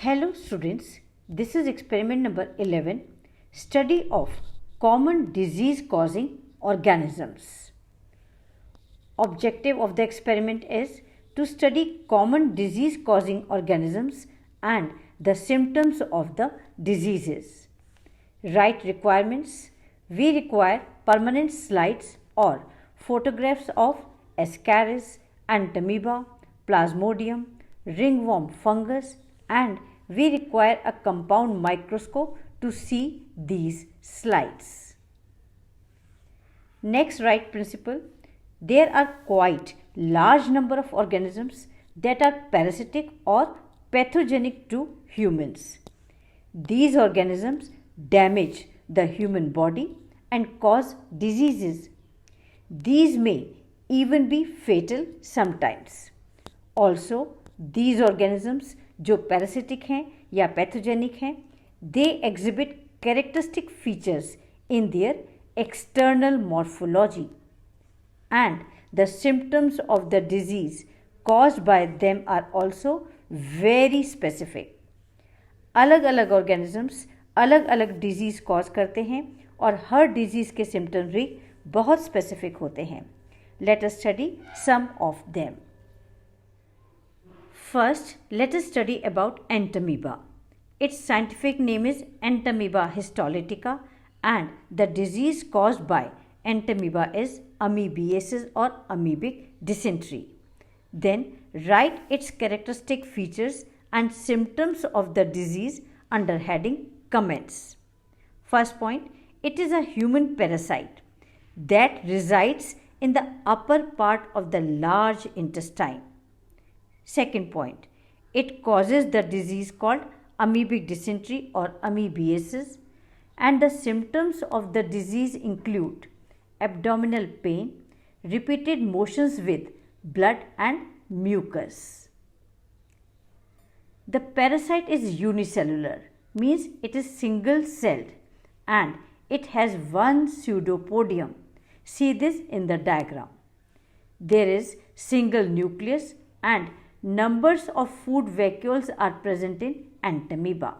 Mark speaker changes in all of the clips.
Speaker 1: Hello students, this is experiment number 11, study of common disease causing organisms. Objective of the experiment is to study common disease causing organisms and the symptoms of the diseases. Write requirements. We require permanent slides or photographs of Ascaris, Entamoeba, Plasmodium, ringworm fungus, and we require a compound microscope to see these slides. Next, write principle. There are quite large number of organisms that are parasitic or pathogenic to humans. These organisms damage the human body and cause diseases. These may even be fatal sometimes. Also, these organisms जो parasitic हैं या pathogenic हैं, they exhibit characteristic features in their external morphology, and the symptoms of the disease caused by them are also very specific. अलग अलग organisms अलग अलग disease cause करते हैं और हर disease के symptoms भी बहुत specific होते हैं. Let us study some of them. First, let us study about Entamoeba. Its scientific name is Entamoeba histolytica, and the disease caused by Entamoeba is amoebiasis or amoebic dysentery. Then, write its characteristic features and symptoms of the disease under heading comments. First point, it is a human parasite that resides in the upper part of the large intestine. Second point, it causes the disease called amoebic dysentery or amoebiasis, and the symptoms of the disease include abdominal pain, repeated motions with blood and mucus. The parasite is unicellular, means it is single celled, and it has one pseudopodium. See this in the diagram. There is single nucleus and numbers of food vacuoles are present in Entamoeba.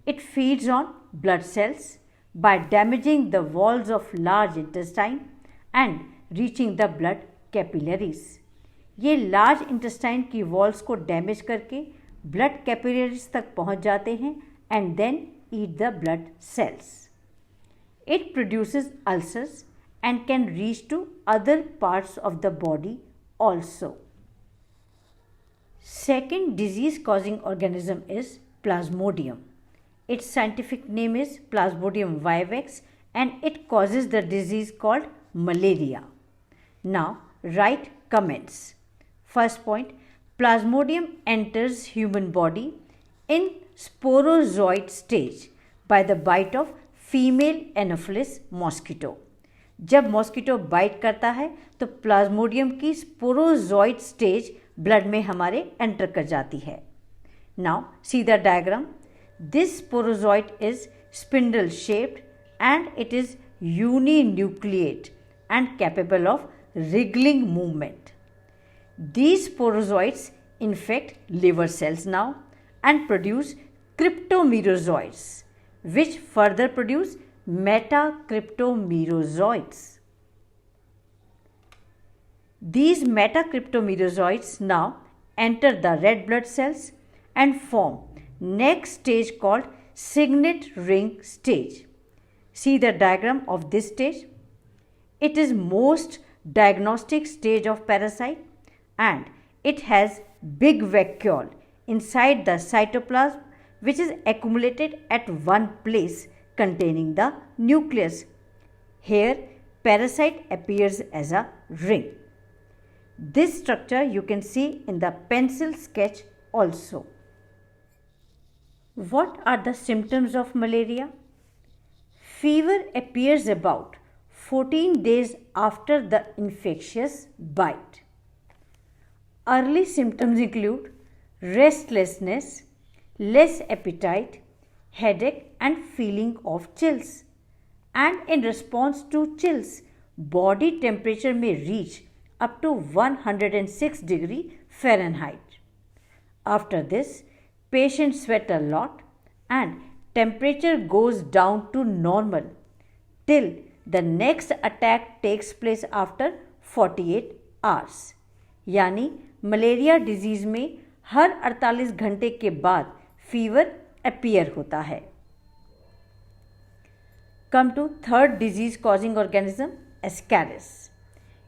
Speaker 1: It feeds on blood cells by damaging the walls of large intestine and reaching the blood capillaries. ये large intestine की walls को damage करके blood capillaries तक पहुँच जाते हैं and then eat the blood cells. It produces ulcers and can reach to other parts of the body also. Second disease causing organism is Plasmodium. Its scientific name is Plasmodium vivax, and it causes the disease called malaria. Now write comments. First point, Plasmodium enters human body in sporozoid stage by the bite of female Anopheles mosquito. जब mosquito bite करता है तो Plasmodium की sporozoite stage blood में हमारे enter कर जाती है. Now see the diagram. This sporozoite is spindle shaped and it is uninucleate and capable of wriggling movement. These sporozoids infect liver cells now and produce cryptomerozoites, which further produce metacryptomerozoids. These metacryptomerozoids now enter the red blood cells and form next stage called signet ring stage. See the diagram of this stage. It is most diagnostic stage of parasite and it has big vacuole inside the cytoplasm which is accumulated at one place containing the nucleus. Here parasite appears as a ring. This structure you can see in the pencil sketch also. What are the symptoms of malaria? Fever appears about 14 days after the infectious bite. Early symptoms include restlessness, less appetite, headache and feeling of chills. And in response to chills, body temperature may reach up to 106 degree Fahrenheit. After this, Patient sweat a lot and temperature goes down to normal till the next attack takes place after 48 hours. यानी malaria disease में हर 48 घंटे के बाद fever appear होता है. Come to third disease causing organism, Ascaris.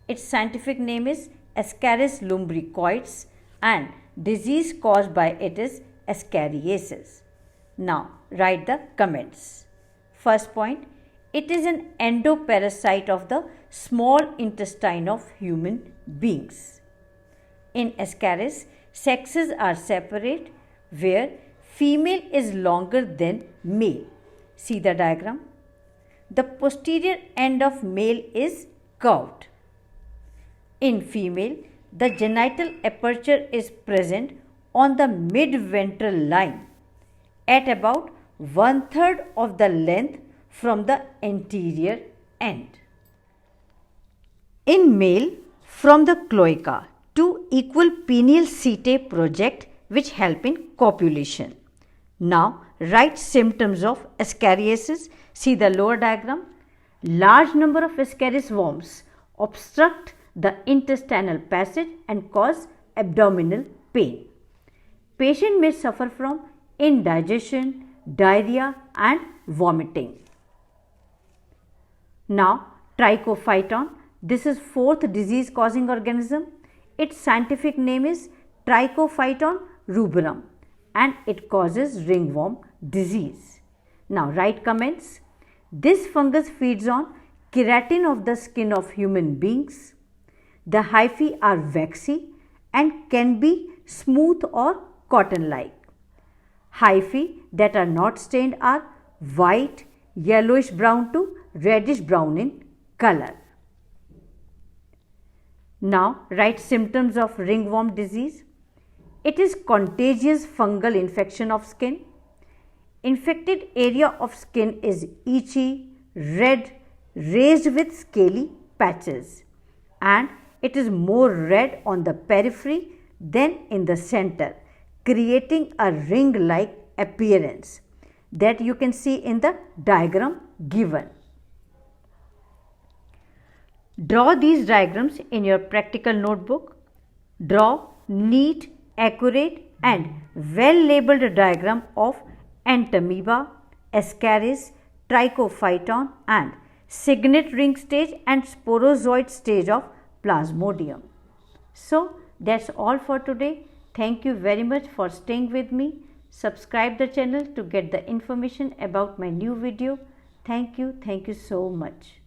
Speaker 1: Its scientific name is Ascaris lumbricoides and disease caused by it is Ascariasis. Now write the comments. First point, it is an endoparasite of the small intestine of human beings. In Ascaris, sexes are separate where female is longer than male. See the diagram. The posterior end of male is curved. In female, the genital aperture is present on the mid-ventral line at about 1/3 of the length from the anterior end. In male, from the cloaca, two equal pineal setae project which help in copulation. Now write symptoms of Ascariasis. See the lower diagram. Large number of Ascaris worms obstruct the intestinal passage and cause abdominal pain. Patient may suffer from indigestion, diarrhea and vomiting. Now Trichophyton. This is fourth disease causing organism. Its scientific name is Trichophyton rubrum and it causes ringworm disease. Now write comments. This fungus feeds on keratin of the skin of human beings. The hyphae are waxy and can be smooth or cotton-like. Hyphae that are not stained are white, yellowish brown to reddish brown in color. Now write symptoms of ringworm disease. It is contagious fungal infection of skin. Infected area of skin is itchy, red, raised with scaly patches, and it is more red on the periphery than in the center, creating a ring-like appearance that you can see in the diagram given. Draw these diagrams in your practical notebook. Draw neat, accurate and well-labeled diagram of Entamoeba, Ascaris, Trichophyton and signet ring stage and sporozoid stage of Plasmodium. So that's all for today. Thank you very much for staying with me. Subscribe the channel to get the information about my new video. Thank you so much.